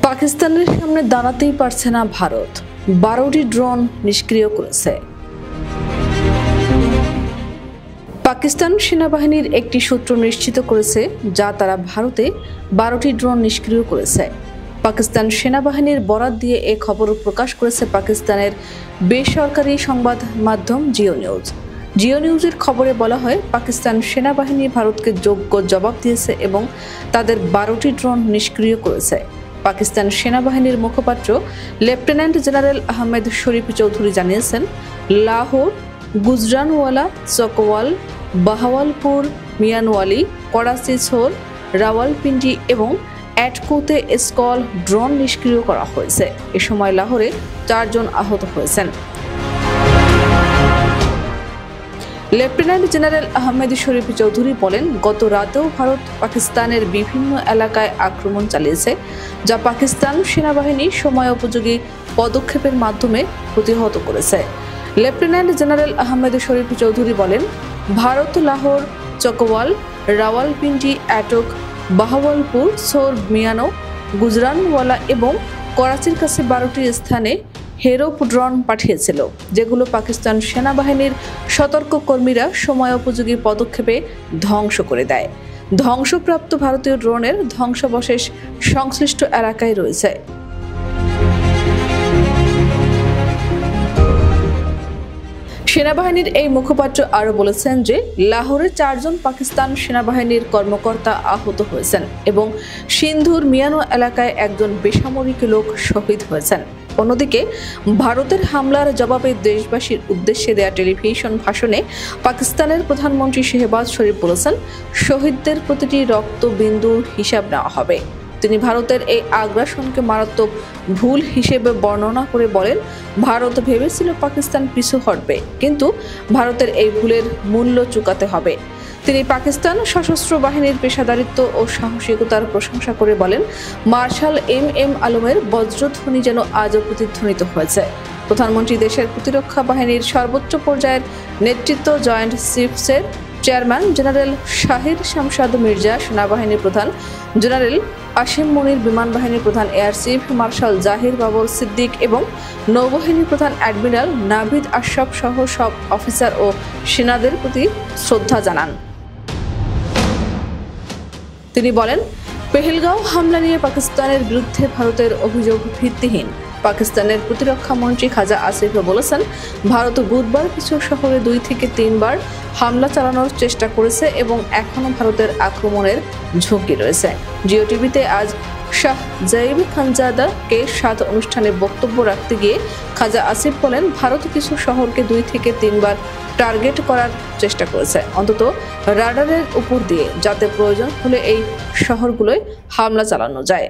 পাকিস্তানের সামনে দাঁড়াতেই পারছে না ভারত, 12টি ড্রোন নিষ্ক্রিয় করেছে। পাকিস্তান সেনাবাহিনীর একটি সূত্র নিশ্চিত করেছে যা তারা ভারতে 12টি ড্রোন নিষ্ক্রিয় করেছে। পাকিস্তান সেনাবাহিনীর বরাত দিয়ে এ খবর প্রকাশ করেছে পাকিস্তানের বেসরকারি সংবাদ মাধ্যম জিও নিউজ। জিও নিউজের খবরে বলা হয়, পাকিস্তান সেনাবাহিনী ভারতকে যোগ্য জবাব দিয়েছে এবং তাদের 12টি ড্রোন নিষ্ক্রিয় করেছে। পাকিস্তান সেনাবাহিনীর মুখপাত্র লেফটেন্যান্ট জেনারেল আহমেদ শরীফ চৌধুরী জানিয়েছেন, লাহোর, গুজরানওয়ালা, চকওয়াল, বাহাওয়ালপুর, মিয়ানওয়ালি, করাচি ছোর, রাওয়ালপিন্ডি এবং অ্যাটকোতে স্কল ড্রোন নিষ্ক্রিয় করা হয়েছে। এ সময় লাহোরে 4 জন আহত হয়েছেন। লেফটেন্যান্ট জেনারেল আহমেদ শরীফ চৌধুরী বলেন, গত রাতেও ভারত পাকিস্তানের বিভিন্ন এলাকায় আক্রমণ চালিয়েছে, যা পাকিস্তান সেনাবাহিনী সময়োপযোগী পদক্ষেপের মাধ্যমে প্রতিহত করেছে। লেফটেন্যান্ট জেনারেল আহমেদ শরীফ চৌধুরী বলেন, ভারত লাহোর, চকওয়াল, রাওয়ালপিন্ডি, অ্যাটক, বাহাওয়ালপুর, সোর, মিয়ানো, গুজরানওয়ালা এবং করাচির কাছে 12টি স্থানে হেরোপ ড্রোন পাঠিয়েছিল, যেগুলো পাকিস্তান সেনাবাহিনীর সতর্ক কর্মীরা সময়োপযোগী পদক্ষেপে ধ্বংস করে দেয়। ধ্বংসপ্রাপ্ত ভারতীয় ড্রোনের ধ্বংসাবশেষ সংশ্লিষ্ট এলাকায় রয়েছে। সেনাবাহিনীর এই মুখপাত্র আরও বলেছেন যে লাহোরে 4 জন পাকিস্তান সেনাবাহিনীর কর্মকর্তা আহত হয়েছেন এবং সিন্ধুর মিয়ানো এলাকায় একজন বেসামরিক লোক শহীদ হয়েছেন। অন্যদিকে ভারতের হামলার জবাবে দেশবাসীর উদ্দেশ্যে দেয়া টেলিভিশন ভাষণে পাকিস্তানের প্রধানমন্ত্রী শেহবাজ শরীফ বলেছেন, শহীদদের প্রতিটি রক্তবিন্দুর হিসাব নেওয়া হবে। তিনি ভারতের এই আগ্রাসনকে মারাত্মক ভুল হিসেবে বর্ণনা করে বলেন, ভারত ভেবেছিল পাকিস্তান পিছু হটবে, কিন্তু ভারতের এই ভুলের মূল্য চুকাতে হবে। তিনি পাকিস্তান সশস্ত্র বাহিনীর পেশাদারিত্ব ও সাহসিকতার প্রশংসা করে বলেন, মার্শাল এম আলমের বজ্রধ্বনি যেন আজও প্রতিধ্বনিত হয়েছে। প্রধানমন্ত্রী দেশের প্রতিরক্ষা বাহিনীর সর্বোচ্চ পর্যায়ের নেতৃত্ব, জয়েন্ট চিফসের চেয়ারম্যান জেনারেল শাহির শামশাদ মির্জা, সেনাবাহিনীর প্রধান জেনারেল আসিম মনির, বিমান বাহিনীর প্রধান air chief marshal Zaheer Babar Siddique এবং নৌবাহিনীর প্রধান অ্যাডমিরাল নাভিদ আশরাফ সহ সব অফিসার ও সেনাদের প্রতি শ্রদ্ধা জানান। তিনি বলেন, পেহেলগাঁও হামলা নিয়ে পাকিস্তানের বিরুদ্ধে ভারতের অভিযোগ ভিত্তিহীন। পাকিস্তানের প্রতিরক্ষা মন্ত্রী খাজা আসিফ বলেছেন, ভারত বুধবার কিছু শহরে 2 থেকে 3 বার হামলা চালানোর চেষ্টা করেছে এবং এখনও ভারতের আক্রমণের ঝুঁকি রয়েছে। জিও টিভিতে আজ শাহ জাইব খানজাদা কে সাথ অনুষ্ঠানে বক্তব্য রাখতে গিয়ে খাজা আসিফ বলেন, ভারত কিছু শহরকে 2 থেকে 3 বার টার্গেট করার চেষ্টা করেছে, অন্তত রাডারের উপর দিয়ে, যাতে প্রয়োজন হলে এই শহরগুলোয় হামলা চালানো যায়।